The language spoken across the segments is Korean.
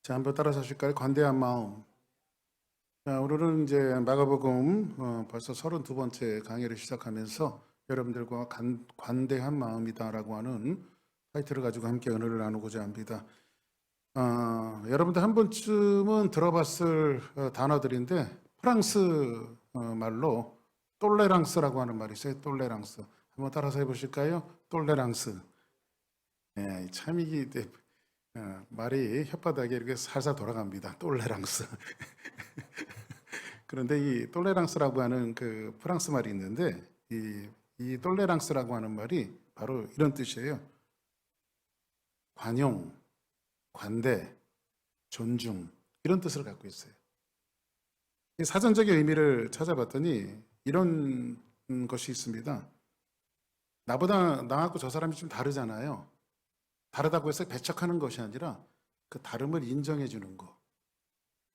자, 한번 따라서 하실까요? 관대한 마음. 자, 오늘은 이제 마가복음 벌써 32번째 강의를 시작하면서 여러분들과 관대한 마음이다라고 하는 타이틀을 가지고 함께 은혜를 나누고자 합니다. 여러분들 한 번쯤은 들어봤을 단어들인데 프랑스 말로 똘레랑스라고 하는 말이 있어요. 똘레랑스. 한번 따라서 해보실까요? 똘레랑스. 예, 참 이게 말이 혓바닥에 이렇게 살살 돌아갑니다. 똘레랑스. 그런데 이 똘레랑스라고 하는 그 프랑스 말이 있는데 이 똘레랑스라고 하는 말이 바로 이런 뜻이에요. 관용, 관대, 존중 이런 뜻을 갖고 있어요. 이 사전적인 의미를 찾아봤더니 이런 것이 있습니다. 나하고 저 사람이 좀 다르잖아요. 다르다고 해서 배척하는 것이 아니라 그 다름을 인정해 주는 거.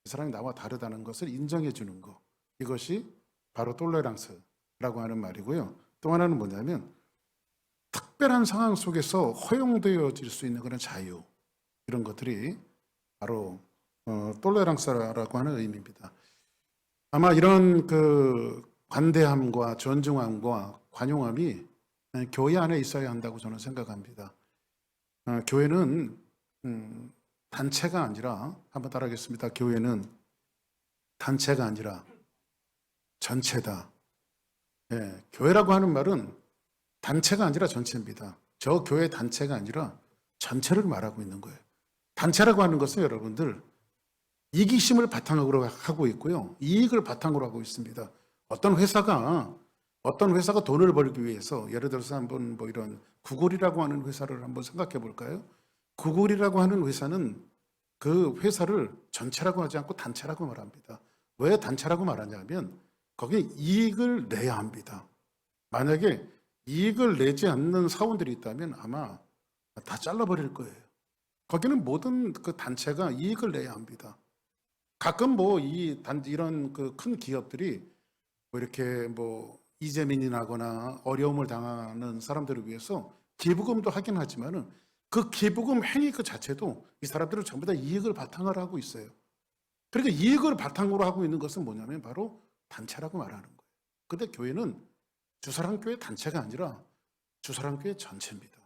이 사람이 나와 다르다는 것을 인정해 주는 거. 이것이 바로 톨레랑스라고 하는 말이고요. 또 하나는 뭐냐면 특별한 상황 속에서 허용되어질 수 있는 그런 자유. 이런 것들이 바로 톨레랑스라고 하는 의미입니다. 아마 이런 그 관대함과 존중함과 관용함이 교회 안에 있어야 한다고 저는 생각합니다. 교회는 단체가 아니라, 한번 따라하겠습니다. 교회는 단체가 아니라 전체다. 예, 교회라고 하는 말은 단체가 아니라 전체입니다. 저 교회 단체가 아니라 전체를 말하고 있는 거예요. 단체라고 하는 것은 여러분들 이기심을 바탕으로 하고 있고요. 이익을 바탕으로 하고 있습니다. 어떤 회사가 돈을 벌기 위해서, 예를 들어서 한번 뭐 이런 구글이라고 하는 회사를 한번 생각해 볼까요? 구글이라고 하는 회사는 그 회사를 전체라고 하지 않고 단체라고 말합니다. 왜 단체라고 말하냐면 거기에 이익을 내야 합니다. 만약에 이익을 내지 않는 사원들이 있다면 아마 다 잘라버릴 거예요. 거기는 모든 그 단체가 이익을 내야 합니다. 가끔 뭐 이런 그 큰 기업들이 뭐 이렇게 뭐 이재민이 나거나 어려움을 당하는 사람들을 위해서 기부금도 하긴 하지만은 그 기부금 행위 그 자체도 이 사람들은 전부 다 이익을 바탕으로 하고 있어요. 그러니까 이익을 바탕으로 하고 있는 것은 뭐냐면 바로 단체라고 말하는 거예요. 근데 교회는 주사랑교회 단체가 아니라 주사랑교회 전체입니다.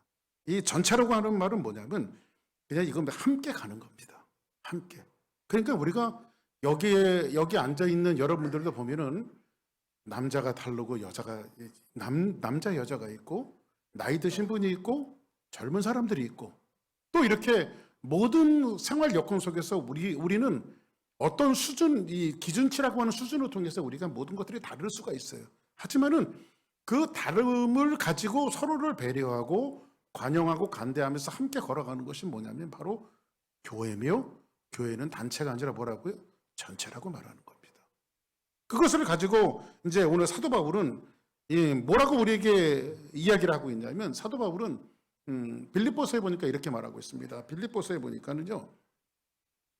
이 전체라고 하는 말은 뭐냐면 그냥 이건 함께 가는 겁니다. 함께. 그러니까 우리가 여기 앉아 있는 여러분들도 보면은 남자가 다르고 남자 여자가 있고 나이 드신 분이 있고 젊은 사람들이 있고 또 이렇게 모든 생활 여건 속에서 우리는 어떤 수준, 이 기준치라고 하는 수준을 통해서 우리가 모든 것들이 다를 수가 있어요. 하지만은 그 다름을 가지고 서로를 배려하고 관용하고 간대하면서 함께 걸어가는 것이 뭐냐면 바로 교회며, 교회는 단체가 아니라 뭐라고요? 전체라고 말하는 겁니다. 그것을 가지고 이제 오늘 사도 바울은 뭐라고 우리에게 이야기를 하고 있냐면 사도 바울은 빌립보서에 보니까 이렇게 말하고 있습니다. 빌립보서에 보니까는요.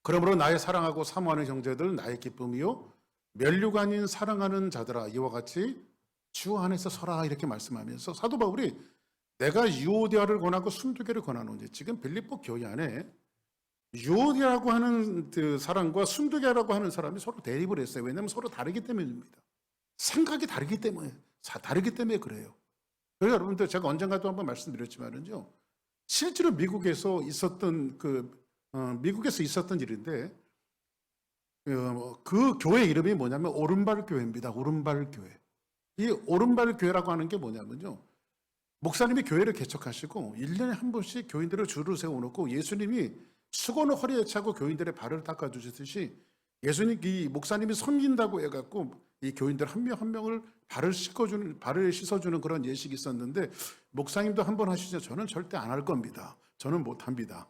그러므로 나의 사랑하고 사모하는 형제들 나의 기쁨이요 멸류관인 사랑하는 자들아 이와 같이 주 안에서 서라 이렇게 말씀하면서 사도 바울이 내가 유오디아를 권하고 순두개를 권하노니 지금 빌립보 교회 안에 유오디아라고 하는 그 사람과 순두개라고 하는 사람이 서로 대립을 했어요. 왜냐하면 서로 다르기 때문입니다. 생각이 다르기 때문에 그래요. 그래서 여러분들 제가 언젠가도 한번 말씀드렸지만은요. 실제로 미국에서 있었던 일인데 그 교회 이름이 뭐냐면 오른발 교회입니다. 오른발 교회. 이 오른발 교회라고 하는 게 뭐냐면요. 목사님이 교회를 개척하시고 1년에 한 번씩 교인들을 줄을 세워놓고 예수님이 수건을 허리에 차고 교인들의 발을 닦아주시듯이 이 목사님이 섬긴다고 해갖고 이 교인들 한 명 한 명을 발을 씻어주는 그런 예식이 있었는데 목사님도 한 번 하시죠. 저는 절대 안 할 겁니다. 저는 못합니다.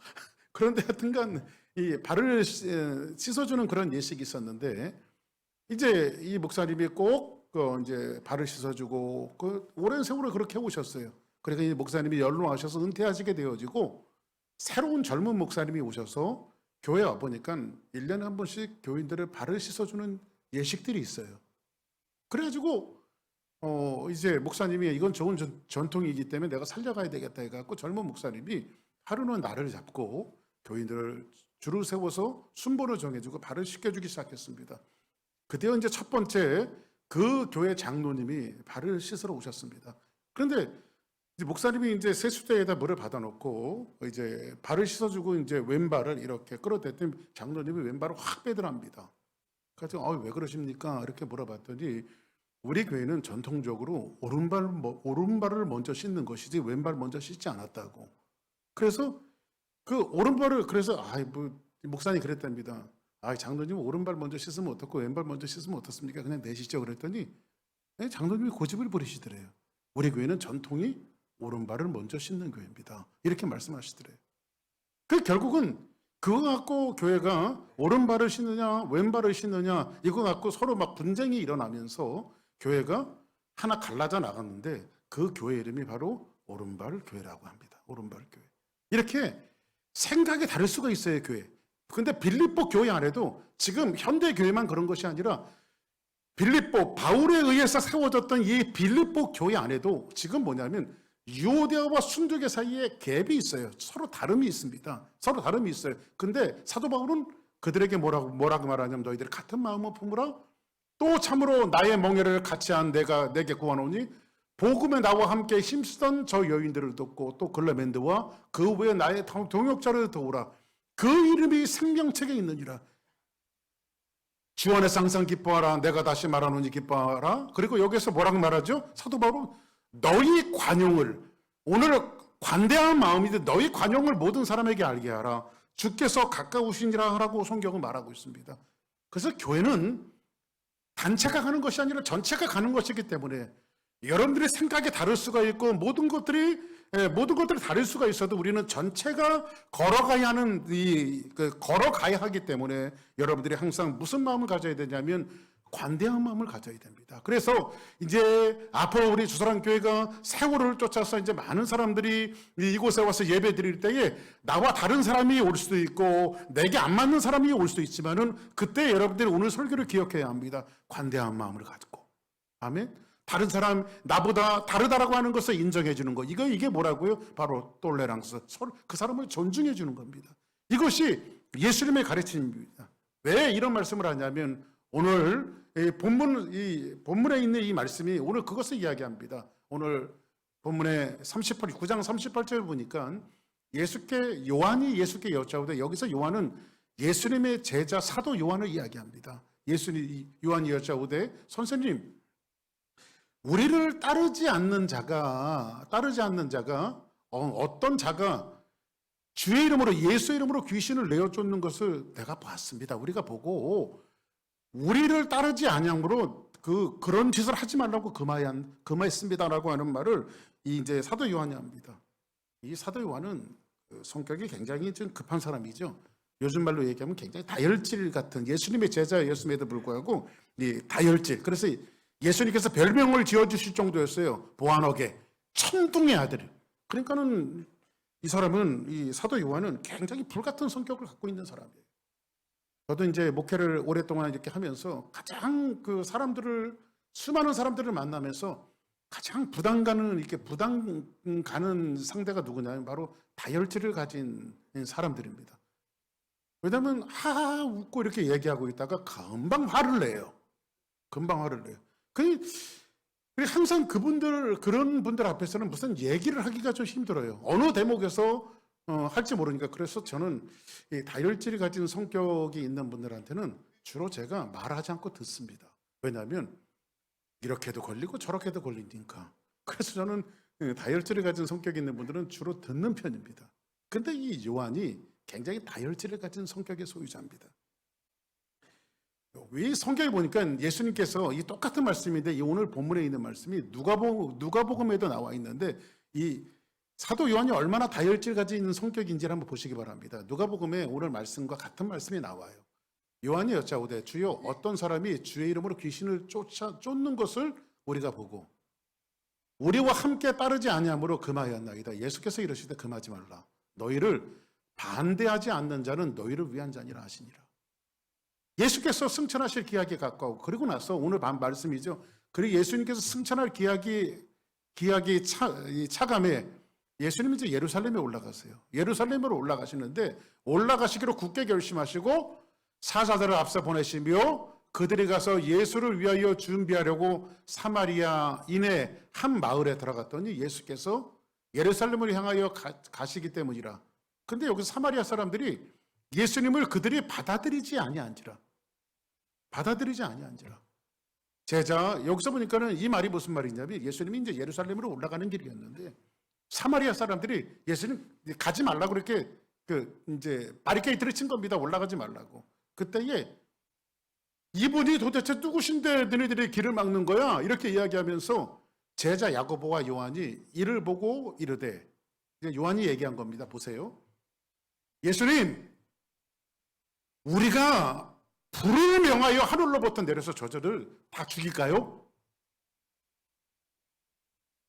그런데 하여튼간 이 발을 씻어주는 그런 예식이 있었는데 이제 이 목사님이 꼭 이제 발을 씻어주고 오랜 세월을 그렇게 해오셨어요. 그러니까 이 목사님이 연로하셔서 은퇴하시게 되어지고 새로운 젊은 목사님이 오셔서 교회에 와 보니까 1년에 한 번씩 교인들을 발을 씻어주는 예식들이 있어요. 그래가지고 이제 목사님이 이건 좋은 전통이기 때문에 내가 살려가야 되겠다 해갖고 젊은 목사님이 하루는 날을 잡고 교인들을 줄을 세워서 순번을 정해주고 발을 씻겨주기 시작했습니다. 그때 이제 첫 번째 그 교회 장로님이 발을 씻으러 오셨습니다. 그런데 이제 목사님이 이제 세수대에다 물을 받아놓고 이제 발을 씻어주고 이제 왼발을 이렇게 끌어댔더니 장로님이 왼발을 확 빼더랍니다. 그래서 왜 그러십니까? 이렇게 물어봤더니 우리 교회는 전통적으로 오른발을 먼저 씻는 것이지 왼발 먼저 씻지 않았다고. 그래서 그 오른발을 그래서 목사님이 그랬답니다. 장로님 오른발 먼저 씻으면 어떻고 왼발 먼저 씻으면 어떻습니까? 그냥 내시죠. 그랬더니 장로님이 고집을 부리시더래요. 우리 교회는 전통이 오른발을 먼저 씻는 교회입니다. 이렇게 말씀하시더래요. 그 결국은 그거 갖고 교회가 오른발을 씻느냐 왼발을 씻느냐 이거 갖고 서로 막 분쟁이 일어나면서 교회가 하나 갈라져 나갔는데 그 교회 이름이 바로 오른발 교회라고 합니다. 오른발 교회. 이렇게 생각이 다를 수가 있어요, 교회. 근데 빌립보 교회 안에도 지금 현대 교회만 그런 것이 아니라 빌립보 바울에 의해서 세워졌던 이 빌립보 교회 안에도 지금 뭐냐면 유대와 순교계 사이에 갭이 있어요. 서로 다름이 있습니다. 서로 다름이 있어요. 근데 사도 바울은 그들에게 뭐라고 말하냐면 너희들이 같은 마음을 품으라. 또 참으로 나의 멍에를 같이 한 내가 내게 구하노니 복음에 나와 함께 힘쓰던 저 여인들을 돕고 또 글레멘드와 그 외에 나의 동역자를 도우라. 그 이름이 생명책에 있느니라. 주 안에서 항상 기뻐하라. 내가 다시 말하노니 기뻐하라. 그리고 여기서 뭐라고 말하죠? 사도 바울은 너희 관용을 오늘 관대한 마음이든 너희 관용을 모든 사람에게 알게 하라. 주께서 가까우시니라 하라고 성경은 말하고 있습니다. 그래서 교회는 단체가 가는 것이 아니라 전체가 가는 것이기 때문에 여러분들의 생각이 다를 수가 있고 모든 것들이 다를 수가 있어도 우리는 전체가 걸어가야 하기 때문에 여러분들이 항상 무슨 마음을 가져야 되냐면 관대한 마음을 가져야 됩니다. 그래서 이제 앞으로 우리 주사랑교회가 세월을 쫓아서 이제 많은 사람들이 이곳에 와서 예배 드릴 때에 나와 다른 사람이 올 수도 있고 내게 안 맞는 사람이 올 수도 있지만은 그때 여러분들이 오늘 설교를 기억해야 합니다. 관대한 마음을 가지고. 아멘. 다른 사람 나보다 다르다라고 하는 것을 인정해 주는 거. 이게 뭐라고요? 바로 톨레랑스. 서로 그 사람을 존중해 주는 겁니다. 이것이 예수님의 가르침입니다. 왜 이런 말씀을 하냐면 오늘 본문에 있는 이 말씀이 오늘 그것을 이야기합니다. 오늘 본문의 9장 38절을 보니까 요한이 예수께 여짜오되 여기서 요한은 예수님의 제자 사도 요한을 이야기합니다. 요한이 여짜오되 선생님 우리를 따르지 않는 자가 어떤 자가 주의 이름으로 예수 이름으로 귀신을 내어 쫓는 것을 내가 봤습니다. 우리가 보고 우리를 따르지 아니함으로 그런 짓을 하지 말라고 금하였습니다라고 하는 말을 이제 사도 요한이 합니다. 이 사도 요한은 성격이 굉장히 좀 급한 사람이죠. 요즘 말로 얘기하면 굉장히 다혈질 같은 예수님의 제자였음에도 불구하고 이 다혈질. 그래서 예수님께서 별명을 지어주실 정도였어요. 보아너게 천둥의 아들. 그러니까는 이 사도 요한은 굉장히 불같은 성격을 갖고 있는 사람이에요. 저도 이제 목회를 오랫동안 이렇게 하면서 가장 수많은 사람들을 만나면서 가장 부담 가는 상대가 누구냐면 바로 다혈질을 가진 사람들입니다. 왜냐하면 하하 웃고 이렇게 얘기하고 있다가 금방 화를 내요. 항상 그런 분들 앞에서는 무슨 얘기를 하기가 좀 힘들어요. 어느 대목에서 할지 모르니까. 그래서 저는 이 다혈질이 가진 성격이 있는 분들한테는 주로 제가 말하지 않고 듣습니다. 왜냐하면 이렇게도 걸리고 저렇게도 걸리니까. 그래서 저는 다혈질을 가진 성격이 있는 분들은 주로 듣는 편입니다. 근데 이 요한이 굉장히 다혈질을 가진 성격의 소유자입니다. 이 성경에 보니까 예수님께서 이 똑같은 말씀인데 이 오늘 본문에 있는 말씀이 누가복음에도 나와 있는데 이 사도 요한이 얼마나 다혈질 가진 성격인지를 한번 보시기 바랍니다. 누가복음에 오늘 말씀과 같은 말씀이 나와요. 요한이 여짜오되 주여 어떤 사람이 주의 이름으로 귀신을 쫓는 것을 우리가 보고 우리와 함께 따르지 아니함으로 금하였나이다. 예수께서 이러시되 금하지 말라. 너희를 반대하지 않는 자는 너희를 위한 자니라 하시니라. 예수께서 승천하실 기약이 가까워. 그리고 나서 오늘 말씀이죠. 그리고 예수님께서 승천할 기약이 차감해 예수님이 이제 예루살렘에 올라가세요. 예루살렘으로 올라가시는데 올라가시기로 굳게 결심하시고 사자들을 앞서 보내시며 그들이 가서 예수를 위하여 준비하려고 사마리아 이내 한 마을에 들어갔더니 예수께서 예루살렘을 향하여 가시기 때문이라. 근데 여기서 사마리아 사람들이 예수님을 그들이 받아들이지 아니한지라. 받아들이지 아니한지라. 제자, 여기서 보니까는 이 말이 무슨 말이냐면 예수님이 이제 예루살렘으로 올라가는 길이었는데 사마리아 사람들이 예수님 가지 말라고 이렇게 이제 바리케이트를 친 겁니다. 올라가지 말라고. 그때에 이분이 도대체 누구신데 너희들이 길을 막는 거야? 이렇게 이야기하면서 제자 야고보와 요한이 이를 보고 이르되, 요한이 얘기한 겁니다. 보세요. 예수님, 우리가 불을 명하여 하늘로부터 내려서 저들을 다 죽일까요?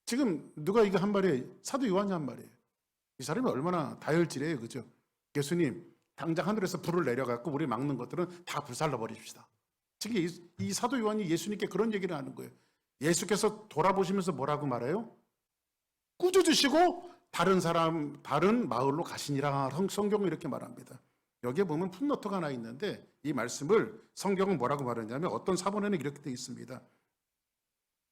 지금 누가 이거 한 말이에요? 사도 요한이 한 말이에요. 이 사람이 얼마나 다혈질이에요, 그죠? 예수님, 당장 하늘에서 불을 내려갖고 우리 막는 것들은 다 불살라 버립시다. 지금 이 사도 요한이 예수님께 그런 얘기를 하는 거예요. 예수께서 돌아보시면서 뭐라고 말해요? 꾸짖으시고 다른 마을로 가시니라. 성경은 이렇게 말합니다. 여기에 보면 풋노트가 하나 있는데 이 말씀을 성경은 뭐라고 말하냐면 어떤 사본에는 이렇게 되어 있습니다.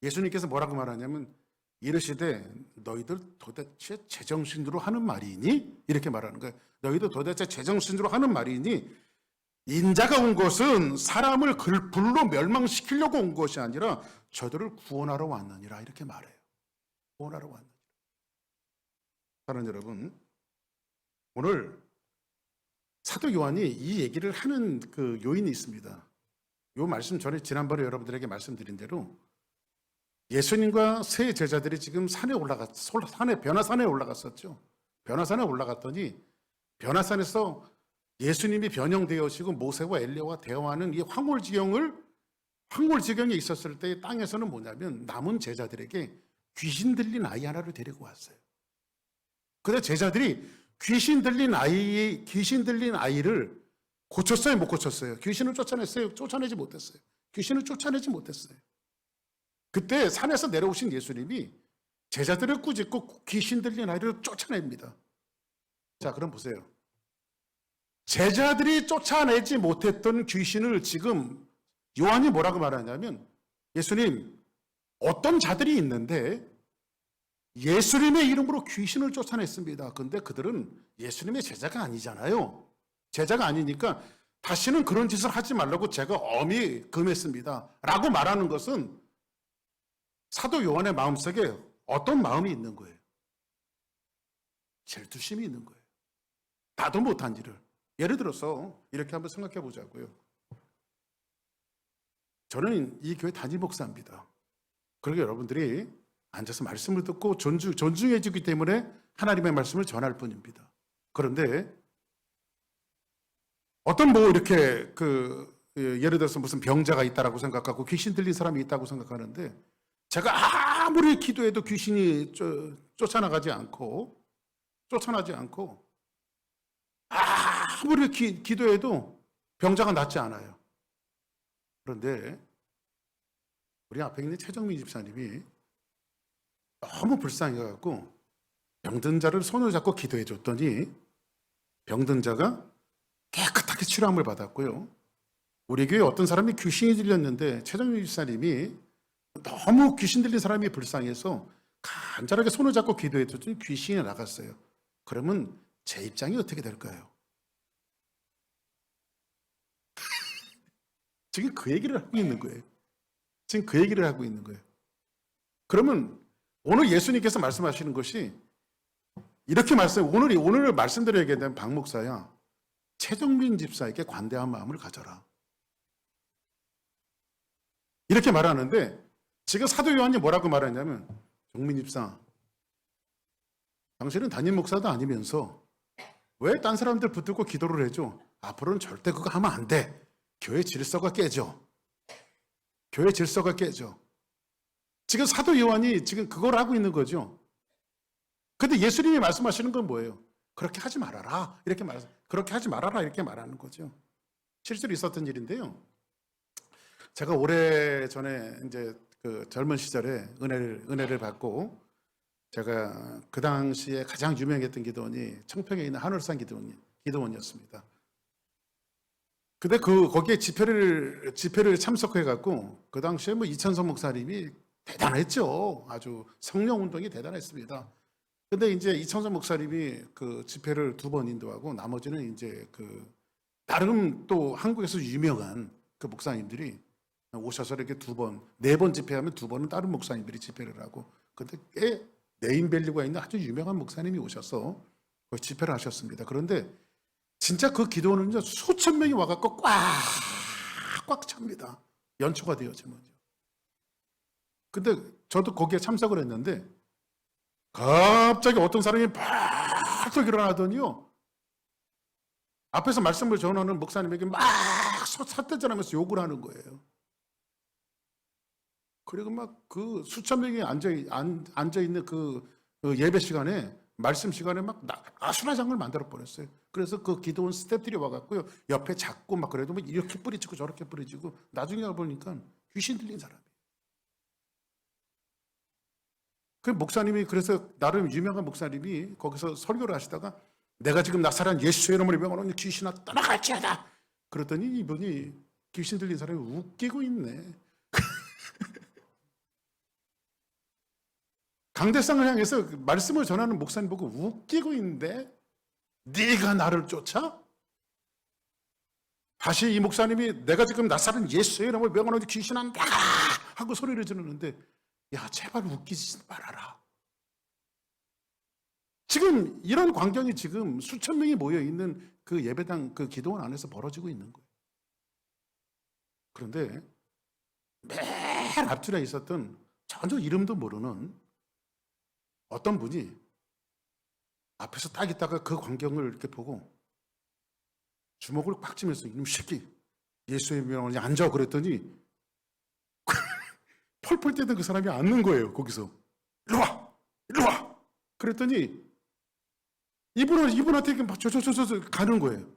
예수님께서 뭐라고 말하냐면 이르시되 너희들 도대체 제정신으로 하는 말이니? 이렇게 말하는 거예요. 너희들 도대체 제정신으로 하는 말이니? 인자가 온 것은 사람을 불로 멸망시키려고 온 것이 아니라 저들을 구원하러 왔느니라. 이렇게 말해요. 구원하러 왔느니라. 사랑하는 여러분, 오늘 사도 요한이 이 얘기를 하는 그 요인이 있습니다. 요 말씀 전에 지난번에 여러분들에게 말씀드린 대로 예수님과 세 제자들이 지금 변화산에 올라갔었죠. 변화산에 올라갔더니 변화산에서 예수님이 변형되어지고 모세와 엘리야와 대화하는 이 황홀지경에 있었을 때 땅에서는 뭐냐면 남은 제자들에게 귀신 들린 아이 하나를 데리고 왔어요. 그런데 제자들이 귀신 들린 아이를 고쳤어요, 못 고쳤어요? 귀신을 쫓아냈어요? 쫓아내지 못했어요. 귀신을 쫓아내지 못했어요. 그때 산에서 내려오신 예수님이 제자들을 꾸짖고 귀신 들린 아이를 쫓아냅니다. 자, 그럼 보세요. 제자들이 쫓아내지 못했던 귀신을 지금 요한이 뭐라고 말하냐면 예수님, 어떤 자들이 있는데 예수님의 이름으로 귀신을 쫓아냈습니다. 그런데 그들은 예수님의 제자가 아니잖아요. 제자가 아니니까 다시는 그런 짓을 하지 말라고 제가 엄히 금했습니다. 라고 말하는 것은 사도 요한의 마음속에 어떤 마음이 있는 거예요? 질투심이 있는 거예요. 나도 못한 일을. 예를 들어서 이렇게 한번 생각해 보자고요. 저는 이 교회 담임 목사입니다. 그러게 여러분들이 앉아서 말씀을 듣고 존중해주기 때문에 하나님의 말씀을 전할 뿐입니다. 그런데 어떤 이렇게 예를 들어서 무슨 병자가 있다라고 생각하고 귀신 들린 사람이 있다고 생각하는데 제가 아무리 기도해도 귀신이 쫓아나지 않고 아무리 기도해도 병자가 낫지 않아요. 그런데 우리 앞에 있는 최정민 집사님이 너무 불쌍해갖고 병든 자를 손을 잡고 기도해 줬더니 병든 자가 깨끗하게 치료함을 받았고요. 우리 교회 어떤 사람이 귀신이 들렸는데 최정민 집사님이 너무 귀신 들린 사람이 불쌍해서 간절하게 손을 잡고 기도해 줬더니 귀신이 나갔어요. 그러면 제 입장이 어떻게 될까요? 지금 그 얘기를 하고 있는 거예요. 그러면 오늘 예수님께서 말씀하시는 것이 이렇게 오늘 말씀드려야 되는 박 목사야, 최정민 집사에게 관대한 마음을 가져라. 이렇게 말하는데 지금 사도 요한이 뭐라고 말하냐면 정민 집사, 당신은 담임 목사도 아니면서 왜 딴 사람들 붙들고 기도를 해줘? 앞으로는 절대 그거 하면 안 돼. 교회 질서가 깨져. 지금 사도 요한이 지금 그걸 하고 있는 거죠. 근데 예수님이 말씀하시는 건 뭐예요? 그렇게 하지 말아라. 그렇게 하지 말아라. 이렇게 말하는 거죠. 실제로 있었던 일인데요. 제가 오래 전에 이제 그 젊은 시절에 은혜를 받고 제가 그 당시에 가장 유명했던 기도원이 청평에 있는 하늘산 기도원이었습니다. 근데 거기에 집회를 참석해 갖고 그 당시에 뭐 이천성 목사님이 대단했죠. 아주 성령 운동이 대단했습니다. 근데 이제 이천성 목사님이 그 집회를 2번 인도하고 나머지는 이제 그 나름 또 한국에서 유명한 그 목사님들이 오셔서 이렇게 2번, 4번 집회하면 2번은 다른 목사님들이 집회를 하고, 근데 꽤 네임밸류가 있는 아주 유명한 목사님이 오셔서 거기 집회를 하셨습니다. 그런데 진짜 그 기도원은요, 수천 명이 와갖고 꽉 찹니다. 연초가 되어지면요. 근데 저도 거기에 참석을 했는데 갑자기 어떤 사람이 벌떡 일어나더니요, 앞에서 말씀을 전하는 목사님에게 막 삿대질하면서 욕을 하는 거예요. 그리고 막 그 수천 명이 앉아 있는 그 예배 시간에, 말씀 시간에 막 아수라장을 만들어 버렸어요. 그래서 그 기도원 스태프들이 와갖고요, 옆에 잡고 막 그래도 뭐 이렇게 뿌리치고 저렇게 뿌리치고, 나중에 보니까 귀신 들린 사람이에요. 그 목사님이, 그래서 나름 유명한 목사님이 거기서 설교를 하시다가 내가 지금 나사렛 예수의 이름으로 명하노니 귀신아 떠나갈지어다. 그랬더니 이분이 귀신 들린 사람이 웃기고 있네. 강대상을 향해서 말씀을 전하는 목사님 보고 웃기고 있는데 네가 나를 쫓아? 다시 이 목사님이 내가 지금 나사렛 예수의 이름으로 명하노니 귀신아 나가 하고 소리를 지르는데, 야 제발 웃기지 말아라. 지금 이런 광경이 지금 수천 명이 모여 있는 그 예배당 그 기도원 안에서 벌어지고 있는 거예요. 그런데 맨 앞줄에 있었던 전혀 이름도 모르는 어떤 분이 앞에서 딱 있다가 그 광경을 이렇게 보고 주먹을 꽉 쥐면서 이놈 새끼 예수의 명을 앉아 그랬더니 펄펄 뛰던 그 사람이 앉는 거예요. 거기서 일로 와 그랬더니 이분한테 저 가는 거예요.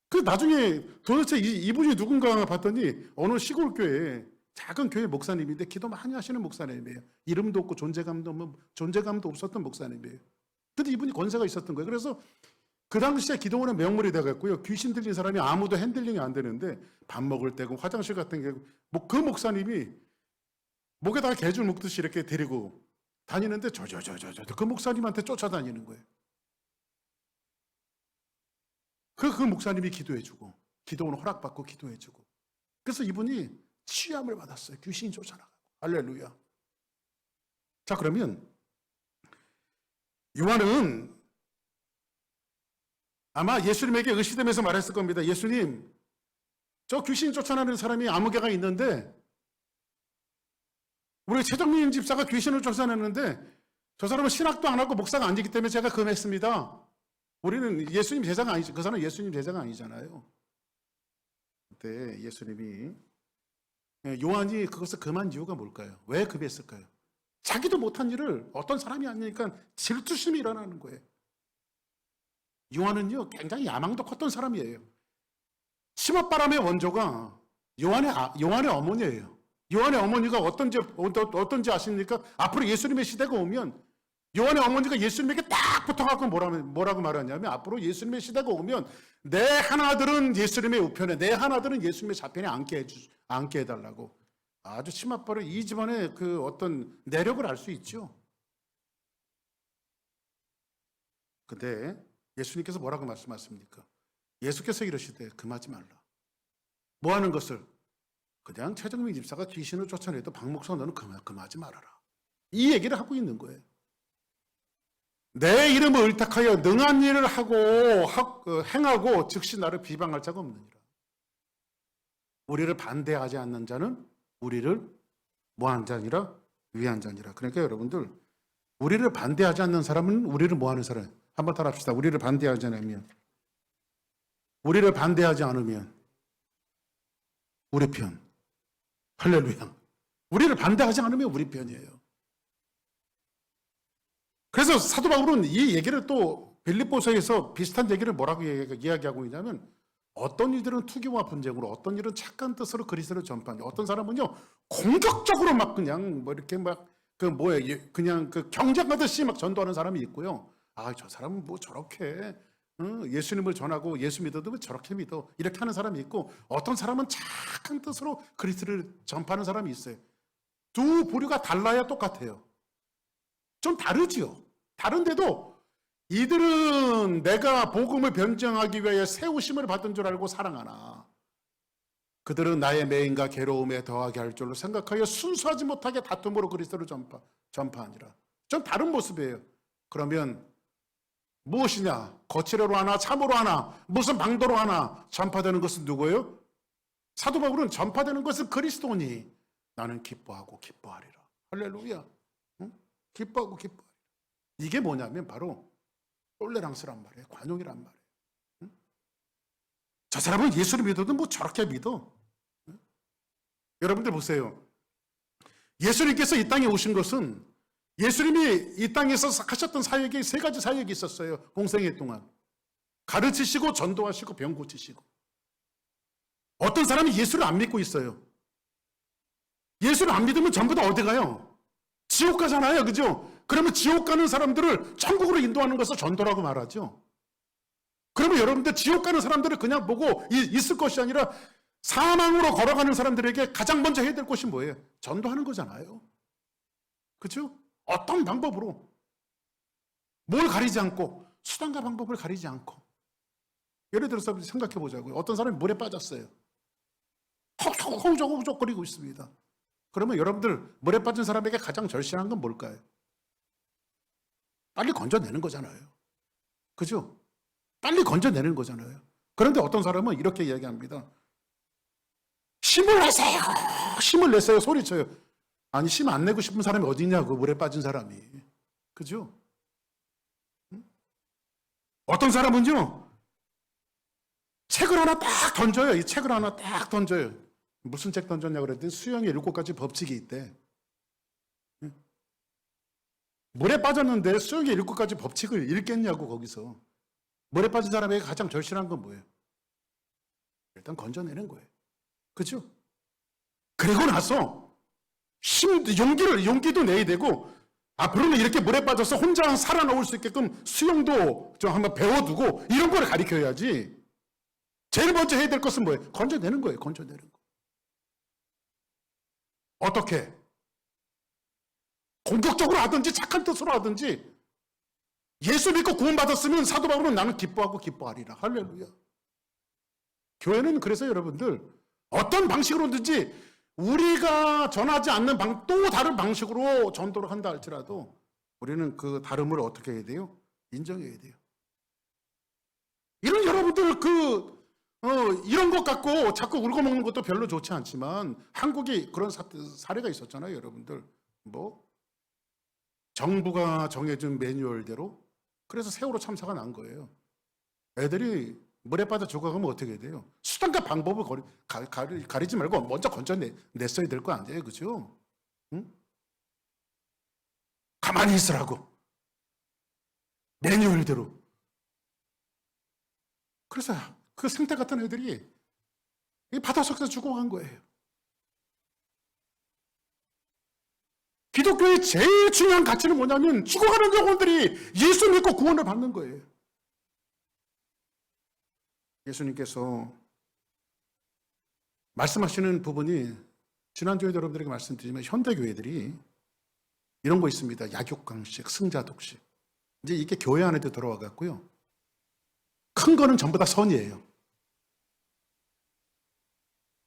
그 나중에 도대체 이분이 누군가 봤더니 어느 시골 교회, 작은 교회 목사님인데 기도 많이 하시는 목사님이에요. 이름도 없고 존재감도 없었던 목사님이에요. 근데 이분이 권세가 있었던 거예요. 그래서 그 당시에 기도원의 명물이 되었고요. 귀신 들린 사람이 아무도 핸들링이 안 되는데 밥 먹을 때고 화장실 같은 게, 그 목사님이 목에다가 개줄 묶듯이 이렇게 데리고 다니는데 그 목사님한테 쫓아다니는 거예요. 그 목사님이 기도해주고, 기도원 허락받고 기도해주고, 그래서 이분이 치유함을 받았어요. 귀신이 쫓아나가고. 할렐루야. 자, 그러면 요한은 아마 예수님에게 의시되면서 말했을 겁니다. 예수님, 저 귀신 쫓아나는 사람이 아무개가 있는데 우리 최정민 집사가 귀신을 쫓아내는데 저 사람은 신학도 안 하고 목사가 아니기 때문에 제가 금했습니다. 우리는 예수님 제자가 아니죠. 그 사람은 예수님 제자가 아니잖아요. 그때 예수님이, 요한이 그것을 금한 이유가 뭘까요? 왜 금했을까요? 자기도 못한 일을 어떤 사람이 하니까 질투심이 일어나는 거예요. 요한은요, 굉장히 야망도 컸던 사람이에요. 심어바람의 원조가 요한의 어머니예요. 요한의 어머니가 어떤지 아십니까? 앞으로 예수님의 시대가 오면 요한의 어머니가 예수님에게 딱 붙어갖고 뭐라고 말하냐면, 앞으로 예수님의 시대가 오면 내 하나들은 예수님의 우편에, 내 하나들은 예수님의 좌편에 앉게 해달라고. 아주 치맛바로 이 집안의 그 어떤 내력을 알 수 있죠. 근데 예수님께서 뭐라고 말씀하십니까? 예수께서 이러시되 금하지 말라. 뭐 하는 것을? 그냥 최정민 집사가 귀신을 쫓아내도 박 목사 너는 금하지 말아라. 이 얘기를 하고 있는 거예요. 내 이름을 의탁하여 능한 일을 행하고 즉시 나를 비방할 자가 없느니라. 우리를 반대하지 않는 자는 우리를 뭐한 자니라? 위한 자니라. 그러니까 여러분들, 우리를 반대하지 않는 사람은 우리를 뭐하는 사람? 한번 따라합시다. 우리를 반대하지 않으면, 우리를 반대하지 않으면 우리 편. 할렐루야. 우리를 반대하지 않으면 우리 편이에요. 그래서 사도 바울은 이 얘기를 또 빌립보서에서 비슷한 얘기를 뭐라고 이야기하고 있냐면, 어떤 이들은 투기와 분쟁으로, 어떤 일은 착한 뜻으로 그리스도를 전파하니, 어떤 사람은요 공격적으로 막 그냥 뭐 이렇게 막 그냥 경쟁하듯이 막 전도하는 사람이 있고요. 아, 저 사람은 뭐 저렇게 예수님을 전하고 예수 믿어도 왜 저렇게 믿어? 이렇게 하는 사람이 있고, 어떤 사람은 착한 뜻으로 그리스도를 전파하는 사람이 있어요. 두 부류가 달라야 똑같아요. 좀 다르지요. 다른데도 이들은 내가 복음을 변증하기 위해 세우심을 받은 줄 알고 사랑하나 그들은 나의 매임과 괴로움에 더하게 할 줄로 생각하여 순수하지 못하게 다툼으로 그리스도를 전파하니라. 좀 다른 모습이에요. 그러면 무엇이냐? 거칠어로 하나 참으로 하나 무슨 방도로 하나 전파되는 것은 누구예요? 사도 바울은 전파되는 것은 그리스도니 나는 기뻐하고 기뻐하리라. 할렐루야. 응? 기뻐하고 기뻐하리라. 이게 뭐냐면 바로 톨레랑스란 말이에요. 관용이란 말이에요. 응? 저 사람은 예수를 믿어도 뭐 저렇게 믿어. 응? 여러분들 보세요. 예수님께서 이 땅에 오신 것은 예수님이 이 땅에서 하셨던 사역이 세 가지 사역이 있었어요. 공생애 동안. 가르치시고 전도하시고 병 고치시고. 어떤 사람이 예수를 안 믿고 있어요. 예수를 안 믿으면 전부 다 어디 가요? 지옥 가잖아요. 그죠? 그러면 지옥 가는 사람들을 천국으로 인도하는 것을 전도라고 말하죠. 그러면 여러분들 지옥 가는 사람들을 그냥 보고 있을 것이 아니라 사망으로 걸어가는 사람들에게 가장 먼저 해야 될 것이 뭐예요? 전도하는 거잖아요. 그렇죠? 어떤 방법으로 뭘 가리지 않고 수단과 방법을 가리지 않고. 예를 들어서 생각해 보자고요. 어떤 사람이 물에 빠졌어요. 허우적허우적거리고 있습니다. 그러면 여러분들 물에 빠진 사람에게 가장 절실한 건 뭘까요? 빨리 건져내는 거잖아요. 그죠? 빨리 건져내는 거잖아요. 그런데 어떤 사람은 이렇게 이야기합니다. 힘을 내세요. 힘을 내세요. 소리쳐요. 아니, 힘 안 내고 싶은 사람이 어디 있냐고, 물에 빠진 사람이. 그죠? 어떤 사람은요, 책을 하나 딱 던져요. 이 책을 하나 딱 던져요. 무슨 책 던졌냐고 그랬더니 수영의 7가지 법칙이 있대. 물에 빠졌는데 수영의 7가지 법칙을 읽겠냐고, 거기서. 물에 빠진 사람에게 가장 절실한 건 뭐예요? 일단 건져내는 거예요. 그죠? 그리고 나서 용기도 내야 되고, 앞으로는 이렇게 물에 빠져서 혼자 살아나올 수 있게끔 수영도 좀 한번 배워두고 이런 걸 가르쳐야지. 제일 먼저 해야 될 것은 뭐예요? 건져내는 거예요. 건져내는 거. 어떻게? 공격적으로 하든지 착한 뜻으로 하든지. 예수 믿고 구원받았으면 사도 바울은 나는 기뻐하고 기뻐하리라. 할렐루야. 교회는 그래서 여러분들 어떤 방식으로든지 우리가 전하지 않는 또 다른 방식으로 전도를 한다 할지라도 우리는 그 다름을 어떻게 해야 돼요? 인정해야 돼요. 이런 여러분들 이런 것 갖고 자꾸 울고 먹는 것도 별로 좋지 않지만 한국이 그런 사례가 있었잖아요, 여러분들. 정부가 정해준 매뉴얼대로. 그래서 세월호 참사가 난 거예요. 애들이 물에 빠져 죽어가면 어떻게 돼요? 수단과 방법을 가리지 말고 먼저 건져냈어야 될 거 아니에요, 그죠? 응? 가만히 있으라고. 매뉴얼대로. 그래서 그 생태 같은 애들이 바닷속에서 죽어간 거예요. 기독교의 제일 중요한 가치는 뭐냐면 죽어가는 영혼들이 예수 믿고 구원을 받는 거예요. 예수님께서 말씀하시는 부분이 지난주에 여러분들에게 말씀드리면 현대교회들이 이런 거 있습니다. 약육강식, 승자독식. 이제 이게 교회 안에도 들어와 갔고요. 큰 거는 전부 다 선이에요.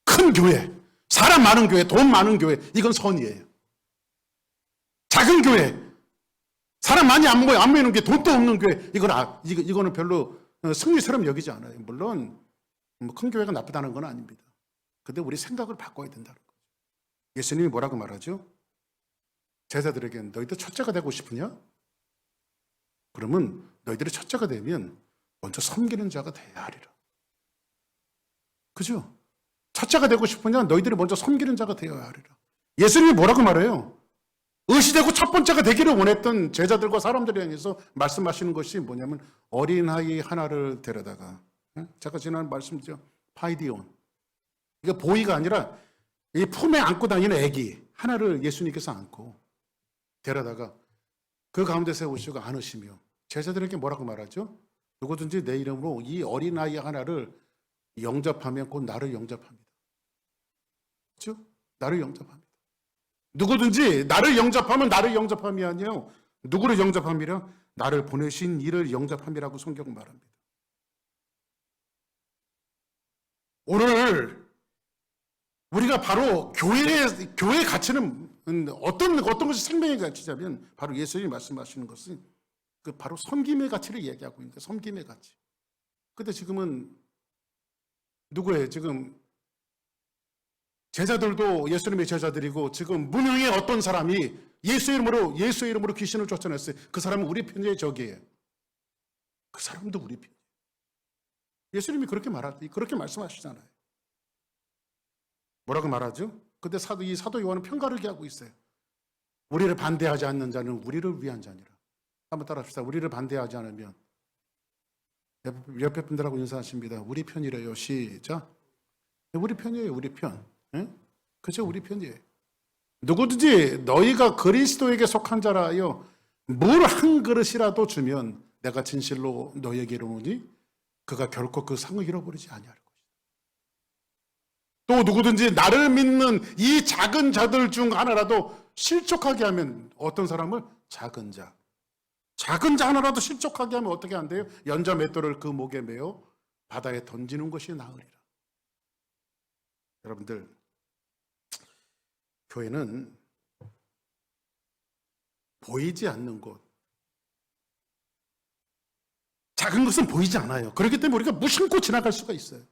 큰 교회, 사람 많은 교회, 돈 많은 교회, 이건 선이에요. 작은 교회, 사람 많이 안 모이는 교회, 돈도 없는 교회, 이거는 별로 승리처럼 여기지 않아요. 물론 큰 교회가 나쁘다는 건 아닙니다. 근데 우리 생각을 바꿔야 된다는 거죠. 예수님이 뭐라고 말하죠? 제자들에게 너희들 첫째가 되고 싶으냐? 그러면 너희들이 첫째가 되면 먼저 섬기는 자가 돼야 하리라. 그죠? 첫째가 되고 싶으냐? 너희들이 먼저 섬기는 자가 되어야 하리라. 예수님이 뭐라고 말해요? 의시되고 첫 번째가 되기를 원했던 제자들과 사람들에 향해서 말씀하시는 것이 뭐냐면 어린아이 하나를 데려다가, 제가 지난 말씀드렸죠. 파이디온. 이게 보이가 아니라 이 품에 안고 다니는 아기 하나를 예수님께서 안고 데려다가 그 가운데 세우시고 안으시며 제자들에게 뭐라고 말하죠? 누구든지 내 이름으로 이 어린아이 하나를 영접하면 곧 나를 영접합니다. 그렇죠? 나를 영접합니다. 누구든지 나를 영접하면 나를 영접함이 아니에요. 누구를 영접함이라? 나를 보내신 이를 영접함이라고 성경은 말합니다. 오늘 우리가 바로 교회의 가치는 어떤 것이 생명의 가치냐면 바로 예수님이 말씀하시는 것은 그 바로 섬김의 가치를 얘기하고 있는 거예요. 섬김의 가치. 근데 지금은 누구예요? 지금 제자들도 예수님의 제자들이고 지금 무명의 어떤 사람이 예수의 이름으로 귀신을 쫓아냈어요. 그 사람은 우리 편의 적이에요. 그 사람도 우리 편. 예수님이 그렇게 말씀하시잖아요. 뭐라고 말하죠? 근데 이 사도 요한은 편가르기 하고 있어요. 우리를 반대하지 않는 자는 우리를 위한 자니라. 한번 따라합시다. 우리를 반대하지 않으면 옆에 분들하고 인사하십니다. 우리 편이래요. 시작. 우리 편이에요. 우리 편. 그죠? 우리 편이에요. 누구든지 너희가 그리스도에게 속한 자라여 물 한 그릇이라도 주면 내가 진실로 너희에게 이르노니 그가 결코 그 상을 잃어버리지 아니할 것이다. 또 누구든지 나를 믿는 이 작은 자들 중 하나라도 실족하게 하면 어떤 사람을? 작은 자 하나라도 실족하게 하면 어떻게 한대요? 연자 맷돌을 그 목에 매어 바다에 던지는 것이 나으리라. 여러분들, 교회는 보이지 않는 곳, 작은 것은 보이지 않아요. 그렇기 때문에 우리가 무심코 지나갈 수가 있어요.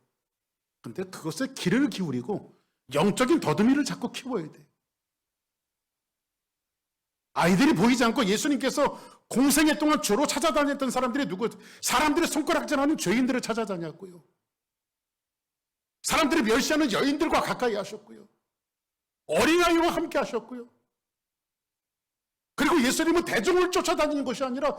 그런데 그것에 귀를 기울이고 영적인 더듬이를 자꾸 키워야 돼요. 아이들이 보이지 않고 예수님께서 공생애 동안 주로 찾아다녔던 사람들이 누구? 사람들의 손가락질하는 죄인들을 찾아다녔고요. 사람들이 멸시하는 여인들과 가까이 하셨고요. 어린아이와 함께 하셨고요. 그리고 예수님은 대중을 쫓아다니는 것이 아니라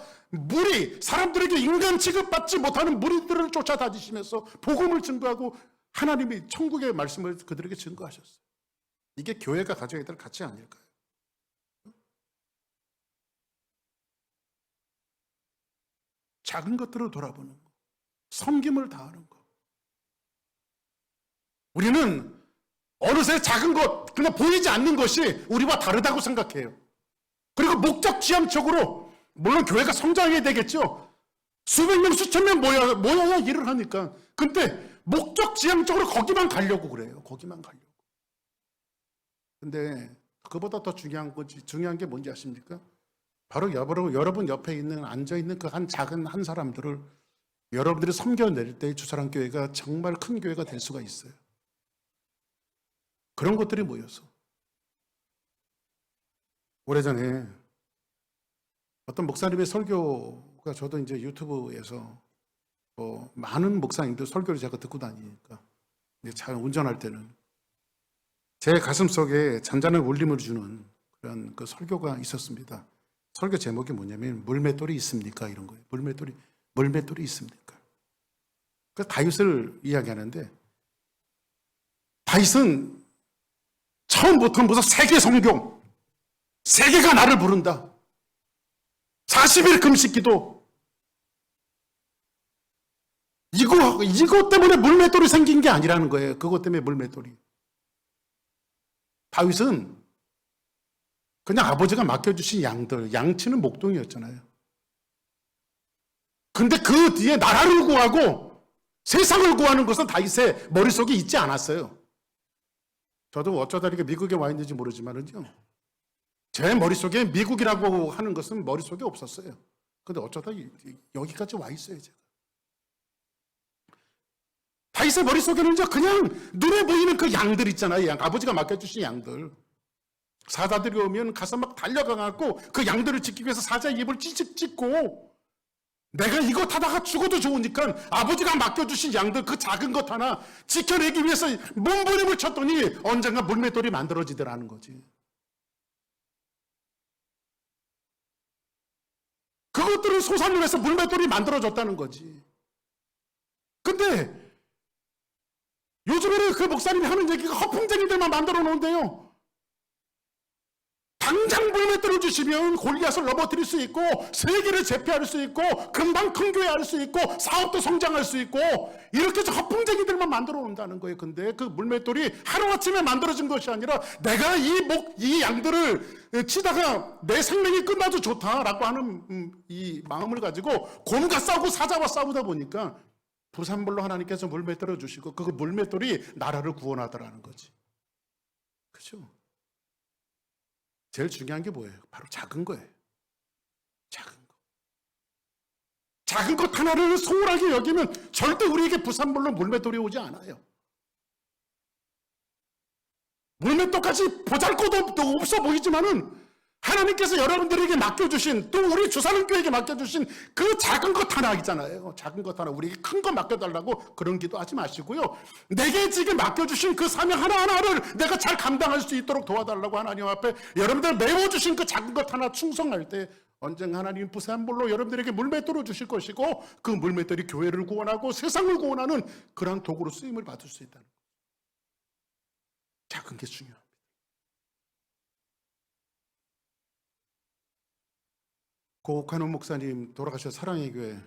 사람들에게 인간 취급받지 못하는 무리들을 쫓아다니시면서 복음을 증거하고 하나님의 천국의 말씀을 그들에게 증거하셨어요. 이게 교회가 가져야 될 가치 아닐까요? 작은 것들을 돌아보는 것, 섬김을 다하는 것. 우리는 어느새 작은 것, 그냥 보이지 않는 것이 우리와 다르다고 생각해요. 그리고 목적 지향적으로, 물론 교회가 성장해야 되겠죠. 수백 명, 수천 명 모여야 일을 하니까. 근데 목적 지향적으로 거기만 가려고 그래요. 거기만 가려고. 근데 그보다 더 중요한 게 뭔지 아십니까? 바로 여러분 옆에 앉아있는 그 작은 한 사람들을 여러분들이 섬겨낼 때 주사랑교회가 정말 큰 교회가 될 수가 있어요. 그런 것들이 모여서. 오래전에 어떤 목사님의 설교가 저도 이제 유튜브에서 많은 목사님들 설교를 제가 듣고 다니니까 잘 운전할 때는 제 가슴 속에 잔잔한 울림을 주는 그런 그 설교가 있었습니다. 설교 제목이 뭐냐면 물맷돌이 있습니까? 이런 거예요. 물맷돌이 있습니까? 그 다윗을 이야기하는데 다윗은 처음부터 무슨 세계 성경, 세계가 나를 부른다. 40일 금식기도. 이것 때문에 물맷돌이 생긴 게 아니라는 거예요. 그것 때문에 물맷돌이. 다윗은 그냥 아버지가 맡겨주신 양치는 목동이었잖아요. 근데 그 뒤에 나라를 구하고 세상을 구하는 것은 다윗의 머릿속에 있지 않았어요. 저도 어쩌다 이렇게 미국에 와 있는지 모르지만은요, 제 머릿속에 미국이라고 하는 것은 머릿속에 없었어요. 근데 어쩌다 여기까지 와 있어요, 제가. 다윗의 머릿속에는 이제 그냥 눈에 보이는 그 양들 있잖아요. 아버지가 맡겨주신 양들. 사자들이 오면 가서 막 달려가갖고 그 양들을 지키기 위해서 사자의 입을 찌직 찢고, 내가 이것 하다가 죽어도 좋으니까 아버지가 맡겨주신 양들 그 작은 것 하나 지켜내기 위해서 몸부림을 쳤더니 언젠가 물맷돌이 만들어지더라는 거지. 그것들을 소산을 해서 물맷돌이 만들어졌다는 거지. 근데 요즘에는 그 목사님이 하는 얘기가 허풍쟁이들만 만들어 놓은데요, 당장 물맷돌을 주시면 골리앗을 넘어뜨릴 수 있고 세계를 제패할 수 있고 금방 큰 교회 할 수 있고 사업도 성장할 수 있고 이렇게 해서 허풍쟁이들만 만들어 온다는 거예요. 근데 그 물맷돌이 하루아침에 만들어진 것이 아니라 내가 이 양들을 치다가 내 생명이 끝나도 좋다라고 하는 이 마음을 가지고 곰과 싸우고 사자와 싸우다 보니까 부산물로 하나님께서 물맷돌을 주시고 그 물맷돌이 나라를 구원하더라는 거지. 그죠? 제일 중요한 게 뭐예요? 바로 작은 거예요. 작은 거. 작은 것 하나를 소홀하게 여기면 절대 우리에게 부산물로 물맷돌이 오지 않아요. 물맷돌까지 보잘것도 없어 보이지만은 하나님께서 여러분들에게 맡겨주신, 또 우리 주사님교회에게 맡겨주신 그 작은 것 하나 있잖아요. 작은 것 하나, 우리에게 큰 거 맡겨달라고 그런 기도하지 마시고요. 내게 지금 맡겨주신 그 사명 하나하나를 내가 잘 감당할 수 있도록 도와달라고 하나님 앞에 여러분들 메워주신 그 작은 것 하나 충성할 때 언젠가 하나님 부산물로 여러분들에게 물맷돌을 주실 것이고 그 물맷돌이 교회를 구원하고 세상을 구원하는 그런 도구로 쓰임을 받을 수 있다는 거예요. 작은 게 중요합니다. 고옥한원 목사님 돌아가셔 사랑의 교회,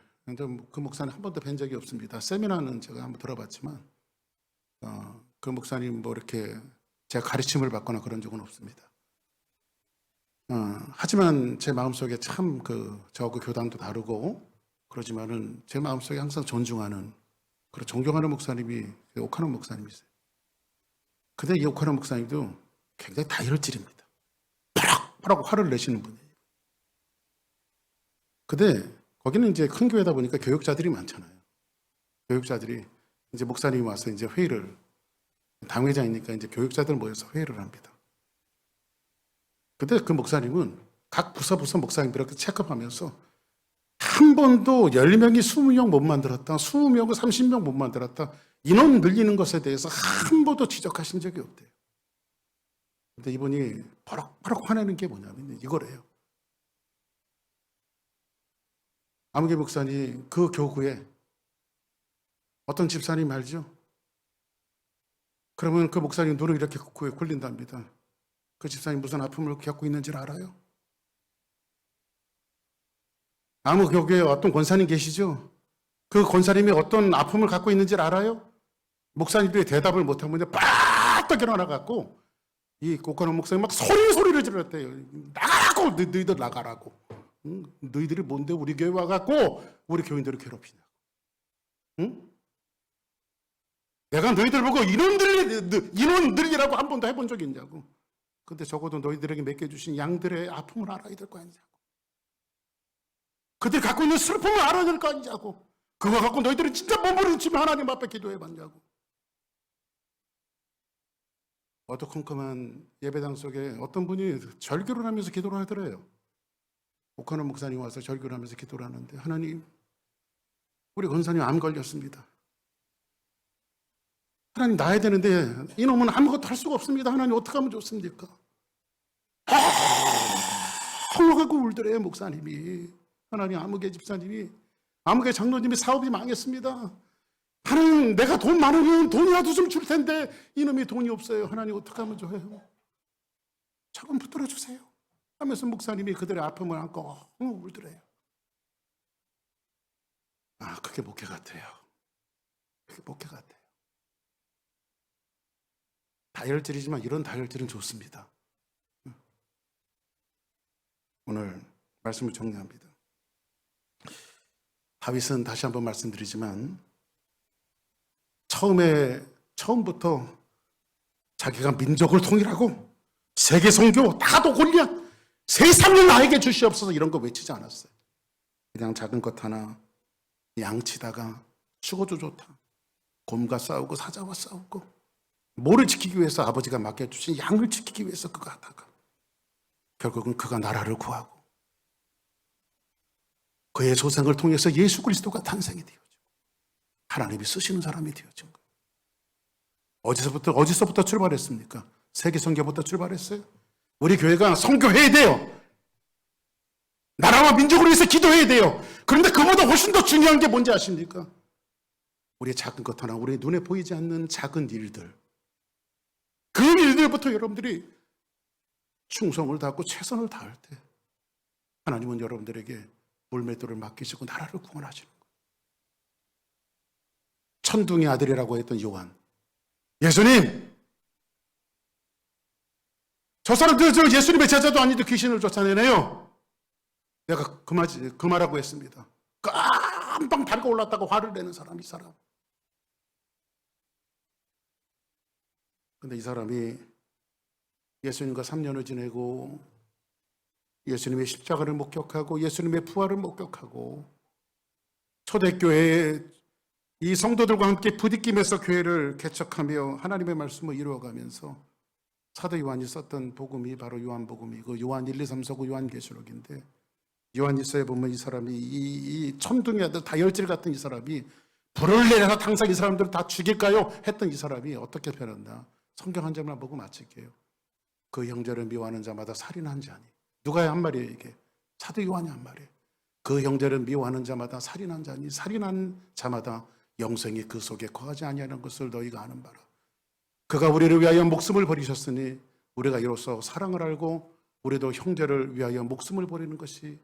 그 목사님 한 번도 뵌 적이 없습니다. 세미나는 제가 한번 들어봤지만 그 목사님 뭐 이렇게 제가 가르침을 받거나 그런 적은 없습니다. 하지만 제 마음속에 참 저하고 교단도 다르고 그러지만은 제 마음속에 항상 존중하는 그리고 존경하는 목사님이 옥한원 목사님이세요. 근데 이 옥한원 목사님도 굉장히 다혈질입니다. 파락파락 화를 내시는 분이에요. 근데 거기는 이제 큰 교회다 보니까 교육자들이 많잖아요. 교육자들이 이제 목사님이 와서 이제 회의를, 당회장이니까 이제 교육자들 모여서 회의를 합니다. 근데 그 목사님은 각 부서 목사님들 이렇게 체크하면서 한 번도 10명이 20명 못 만들었다, 20명은 30명 못 만들었다, 인원 늘리는 것에 대해서 한 번도 지적하신 적이 없대요. 근데 이분이 버럭버럭 화내는 게 뭐냐면 이거래요. 아무개 목사님 그 교구에 어떤 집사님 알죠? 그러면 그 목사님 눈을 이렇게 굴린답니다. 그 집사님 무슨 아픔을 겪고 있는지 알아요? 아무 교구에 어떤 권사님 계시죠? 그 권사님이 어떤 아픔을 갖고 있는지 알아요? 목사님들이 대답을 못하면 빠딱 일어나갖고 이 옥한원 목사님 막 소리를 질렀대요. 나가라고! 너희들 나가라고. 너희들이 뭔데 우리 교회 와갖고 우리 교인들을 괴롭히냐고. 응? 내가 너희들 보고 인원 늘리라고 한 번도 해본 적이 있냐고. 근데 적어도 너희들에게 맡겨주신 양들의 아픔을 알아야 될 거 아니냐고. 그들 갖고 있는 슬픔을 알아야 될 거 아니냐고. 그거 갖고 너희들은 진짜 몸부림치며 하나님 앞에 기도해 봤냐고. 어두컴컴한 예배당 속에 어떤 분이 절규를 하면서 기도를 하더래요. 옥한원 목사님 와서 절규를 하면서 기도를 하는데, 하나님, 우리 권사님 암 걸렸습니다. 하나님 나야 되는데 이놈은 아무것도 할 수가 없습니다. 하나님 어떻게 하면 좋습니까? 하고 울더래요 목사님이. 하나님, 아무개 집사님이, 아무개 장로님이 사업이 망했습니다. 하나님, 내가 돈 많으면 돈이라도 좀 줄 텐데 이놈이 돈이 없어요. 하나님 어떻게 하면 좋아요? 조금 붙들어 주세요 하면서 목사님이 그들의 아픔을 안고 울더래요. 그게 목회 같아요. 그게 목회 같아요. 다혈질이지만 이런 다혈질은 좋습니다. 오늘 말씀을 정리합니다. 다윗은 다시 한번 말씀드리지만 처음부터 자기가 민족을 통일하고 세계 선교 다도 골리앗 세상을 나에게 주시옵소서 이런 거 외치지 않았어요. 그냥 작은 것 하나 양치다가 죽어도 좋다. 곰과 싸우고 사자와 싸우고 뭐를 지키기 위해서 아버지가 맡겨주신 양을 지키기 위해서 그거 하다가 결국은 그가 나라를 구하고 그의 소생을 통해서 예수 그리스도가 탄생이 되어지고 하나님이 쓰시는 사람이 되어진 거예요. 어디서부터 출발했습니까? 세계 선교부터 출발했어요. 우리 교회가 선교해야 돼요. 나라와 민족을 위해서 기도해야 돼요. 그런데 그보다 훨씬 더 중요한 게 뭔지 아십니까? 우리의 작은 것 하나, 우리 눈에 보이지 않는 작은 일들, 그 일들부터 여러분들이 충성을 다하고 최선을 다할 때 하나님은 여러분들에게 물맷돌을 맡기시고 나라를 구원하시는 거예요. 천둥의 아들이라고 했던 요한, 예수님, 저 사람들 저 예수님의 제자도 아닌데 귀신을 쫓아내네요. 내가 그 말하고 했습니다. 깜빵 달고 올랐다고 화를 내는 사람, 이 사람. 근데 이 사람이 예수님과 3년을 지내고 예수님의 십자가를 목격하고 예수님의 부활을 목격하고 초대교회에 이 성도들과 함께 부딪히면서 교회를 개척하며 하나님의 말씀을 이루어가면서 사도 요한이 썼던 복음이 바로 요한복음이고 요한 1, 2, 3, 4, 9 요한계시록인데 요한일서에 보면 이 사람이 이 천둥의 아들 다혈질 같은 이 사람이 불을 내려서 당장 이 사람들을 다 죽일까요? 했던 이 사람이 어떻게 변했나? 성경 한 절만 보고 마칠게요. 그 형제를 미워하는 자마다 살인한 자니. 누가 한 말이에요 이게? 사도 요한이 한 말이에요. 그 형제를 미워하는 자마다 살인한 자니 살인한 자마다 영생이 그 속에 거하지 아니하는 것을 너희가 아는 바라. 그가 우리를 위하여 목숨을 버리셨으니 우리가 이로써 사랑을 알고 우리도 형제를 위하여 목숨을 버리는 것이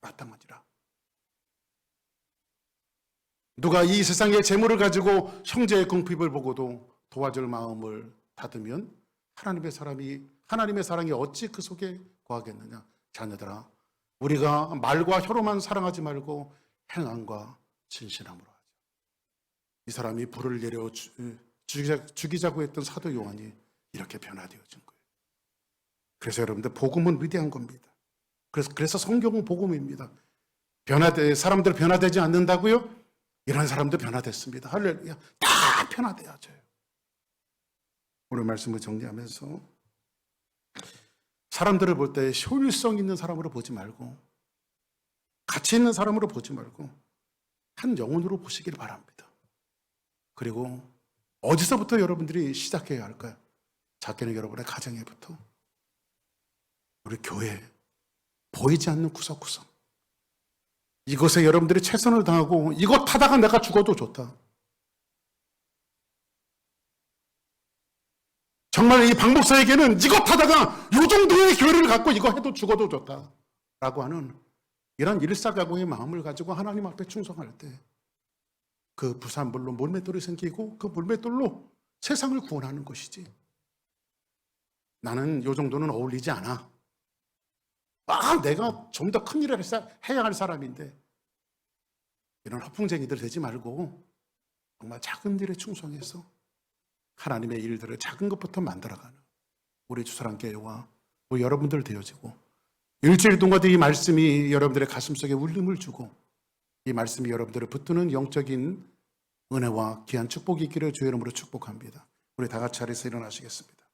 마땅하니라. 누가 이 세상의 재물을 가지고 형제의 궁핍을 보고도 도와줄 마음을 닫으면 하나님의 사랑이 어찌 그 속에 거하겠느냐. 자녀들아, 우리가 말과 혀로만 사랑하지 말고 행함과 진실함으로 하자. 이 사람이 불을 내려 죽이자고 했던 사도 요한이 이렇게 변화되어진 거예요. 그래서 여러분들 복음은 위대한 겁니다. 그래서 성경은 복음입니다. 사람들 변화되지 않는다고요? 이런 사람도 변화됐습니다. 할렐루야. 다 변화돼야죠. 오늘 말씀을 정리하면서 사람들을 볼 때 효율성 있는 사람으로 보지 말고 가치 있는 사람으로 보지 말고 한 영혼으로 보시길 바랍니다. 그리고 어디서부터 여러분들이 시작해야 할까요? 작게는 여러분의 가정에부터 우리 교회 보이지 않는 구석구석 이것에 여러분들이 최선을 다하고 이것 하다가 내가 죽어도 좋다. 정말 이 박 목사에게는 이것 하다가 이 정도의 교회를 갖고 이거 해도 죽어도 좋다 라고 하는 이런 일사각오의 마음을 가지고 하나님 앞에 충성할 때 그 부산물로 물맷돌이 생기고 그 물맷돌로 세상을 구원하는 것이지. 나는 이 정도는 어울리지 않아. 내가 좀 더 큰 일을 해야 할 사람인데 이런 허풍쟁이들 되지 말고 정말 작은 일에 충성해서 하나님의 일들을 작은 것부터 만들어가는 우리 주사랑교회와 우리 여러분들 되어지고 일주일 동안도 이 말씀이 여러분들의 가슴속에 울림을 주고 이 말씀이 여러분들을 붙드는 영적인 은혜와 귀한 축복이 있기를 주의 이름으로 축복합니다. 우리 다 같이 자리에서 일어나시겠습니다.